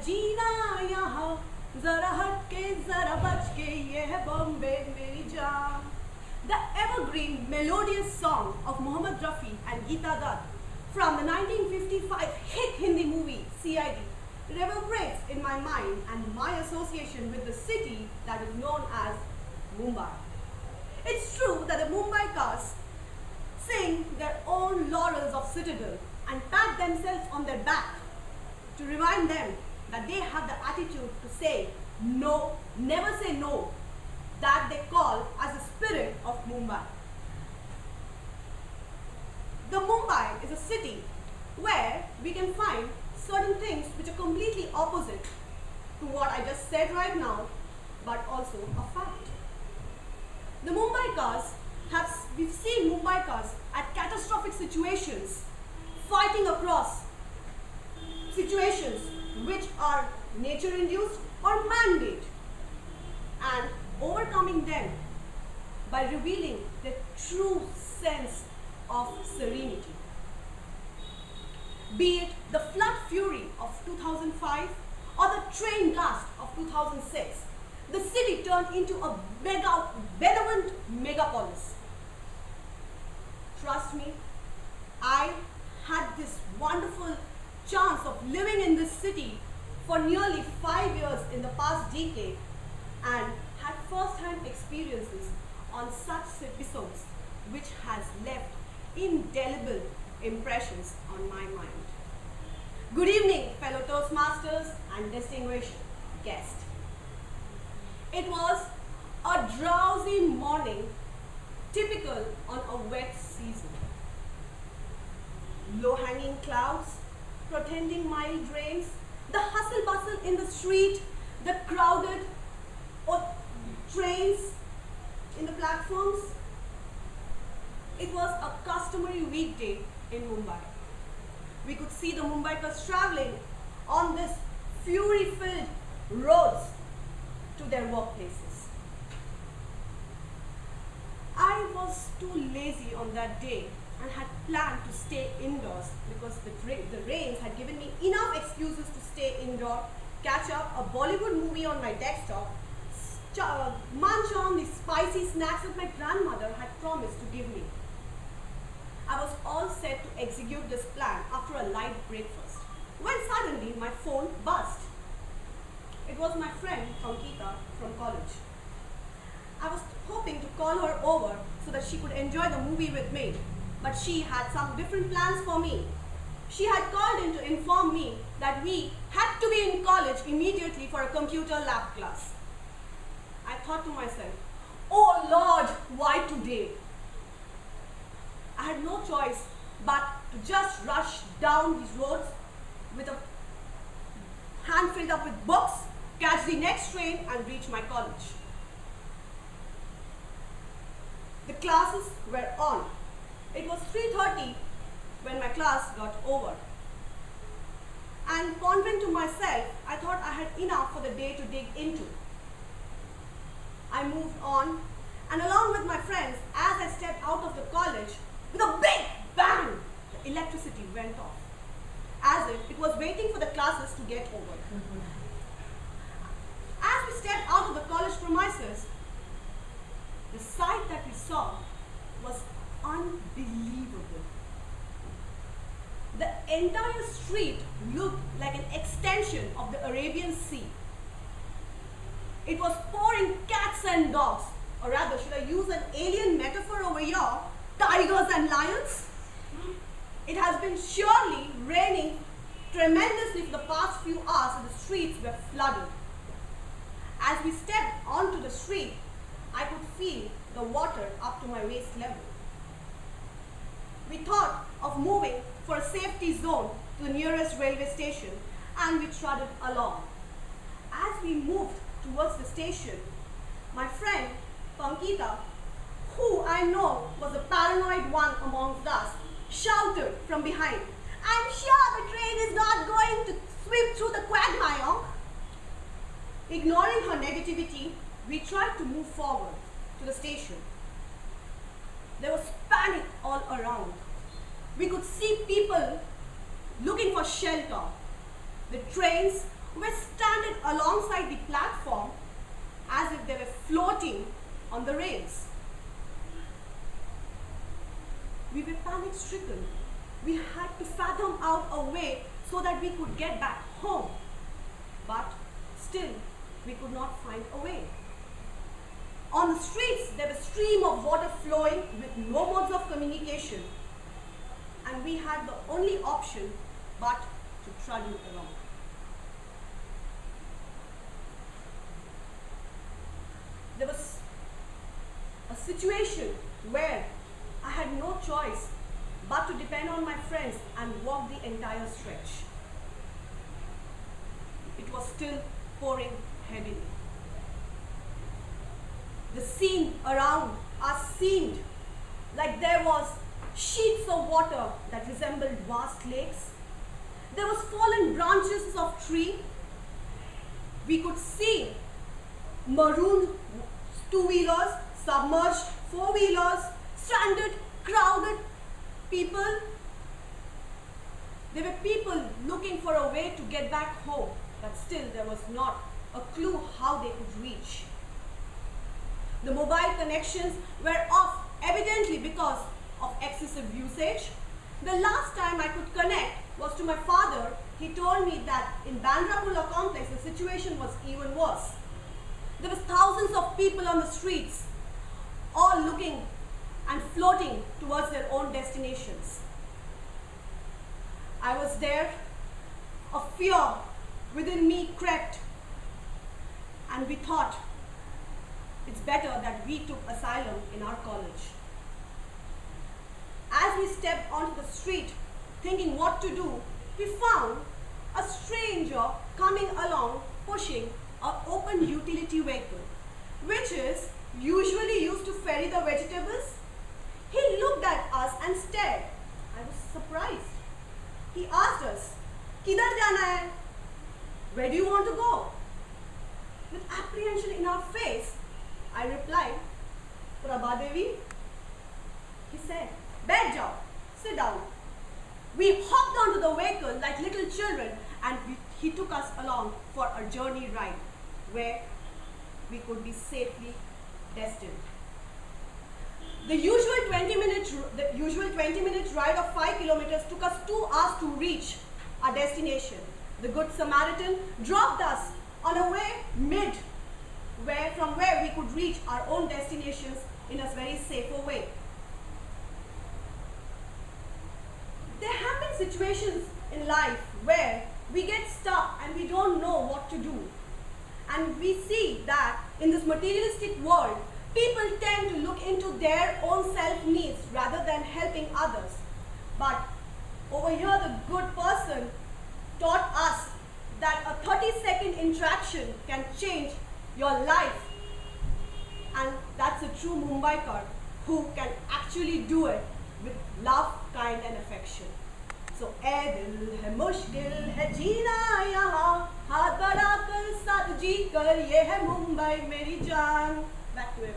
जीना यहाँ जरा हट के जरा बच के ये है बॉम्बे मेरी जान. The evergreen melodious song of Mohammed Rafi and Geeta Dutt from the 1955 hit Hindi movie CID reverberates in my mind and my association with the city that is known as Mumbai. It's true that the Mumbaikars sing their own laurels of citadel and pat themselves on their back to remind them that they have the attitude to say no, never say no, that they call as the spirit of Mumbai. The Mumbai is a city where we can find certain things which are completely opposite to what I just said right now, but also a fact. The Mumbaikars we've seen Mumbaikars at catastrophic situations, fighting across situations which are nature-induced or man-made, and overcoming them by revealing their true sense of serenity. Be it the flood fury of 2005 or the train blast of 2006, the city turned into a benevolent megapolis. Trust me, I had this wonderful chance of living in this city for nearly 5 years in the past decade and had first-hand experiences on such episodes which has left indelible impressions on my mind. Good evening, fellow Toastmasters and distinguished guests. It was a drowsy morning typical on a wet season. Low-hanging clouds, pretending mild rains, the hustle-bustle in the street, the crowded trains in the platforms. It was a customary weekday in Mumbai. We could see the Mumbaikars traveling on this fury-filled roads to their workplaces. I was too lazy on that day and had planned to stay indoors because the rains had given me enough excuses to stay indoor, catch up a Bollywood movie on my desktop, munch on the spicy snacks that my grandmother had promised to give me. I was all set to execute this plan after a light breakfast, when suddenly my phone buzzed. It was my friend Pankita from college. I was hoping to call her over so that she could enjoy the movie with me, but she had some different plans for me. She had called in to inform me that we had to be in college immediately for a computer lab class. I thought to myself, oh Lord, why today? I had no choice but to just rush down these roads with a hand filled up with books, catch the next train and reach my college. The classes were on. It was 3:30 when my class got over. And pondering to myself, I thought I had enough for the day to dig into. I moved on, and along with my friends, as I stepped out of the college, with a big bang, the electricity went off, as if it was waiting for the classes to get over. As we stepped out of the college premises, the sight that we saw was unbelievable. The entire street looked like an extension of the Arabian Sea. It was pouring cats and dogs, or rather, should I use an alien metaphor over here, tigers and lions? It has been surely raining tremendously for the past few hours and the streets were flooded. As we stepped onto the street, I could feel the water up to my waist level. We thought of moving for a safety zone to the nearest railway station and we trotted along. As we moved towards the station, my friend Pankita, who I know was the paranoid one amongst us, shouted from behind, "I'm sure the train is not going to sweep through the quagmire." Ignoring her negativity, we tried to move forward to the station. There was panic all around. We could see people looking for shelter. The trains were stranded alongside the platform as if they were floating on the rails. We were panic stricken. We had to fathom out a way so that we could get back home. But still, we could not find a way. On the streets, there was a stream of water flowing with no modes of communication. And we had the only option but to trudge along. There was a situation where I had no choice but to depend on my friends and walk the entire stretch. It was still pouring heavily. The scene around us seemed like there was sheets of water that resembled vast lakes. There was fallen branches of tree. We could see marooned two-wheelers, submerged four-wheelers, stranded, crowded people. There were people looking for a way to get back home, but still there was not a clue how they could reach. The mobile connections were off evidently because of excessive usage. The last time I could connect was to my father. He told me that in Bandra Kurla complex the situation was even worse. There was thousands of people on the streets, all looking and floating towards their own destinations. I was there, a fear within me crept, and we thought it's better that we took asylum in our college. As we stepped onto the street, thinking what to do, we found a stranger coming along pushing an open utility vehicle, which is usually used to ferry the vegetables. He looked at us and stared. I was surprised. He asked us, "Kidhar jana hai? Where do you want to go?" With apprehension in our face, I replied, "Prabha Devi." He said, "Baith jao, sit down." We hopped onto the vehicle like little children and he took us along for a journey ride where we could be safely destined. The usual 20-minute ride of 5 kilometers took us 2 hours to reach our destination. The Good Samaritan dropped us on a way from where we could reach our own destinations in a very safer way. There have been situations in life where we get stuck and we don't know what to do. And we see that in this materialistic world, people tend to look into their own self-needs rather than helping others. But over here, the good person taught us that a 30-second interaction can change your life. And that's a true Mumbaikar who can actually do it with love, kind and affection. So, "ऐ दिल है मुश्किल है जीना यहाँ, हाथ बढ़ाकर साथ जी कर, ये है मुंबई मेरी जान." Back to him.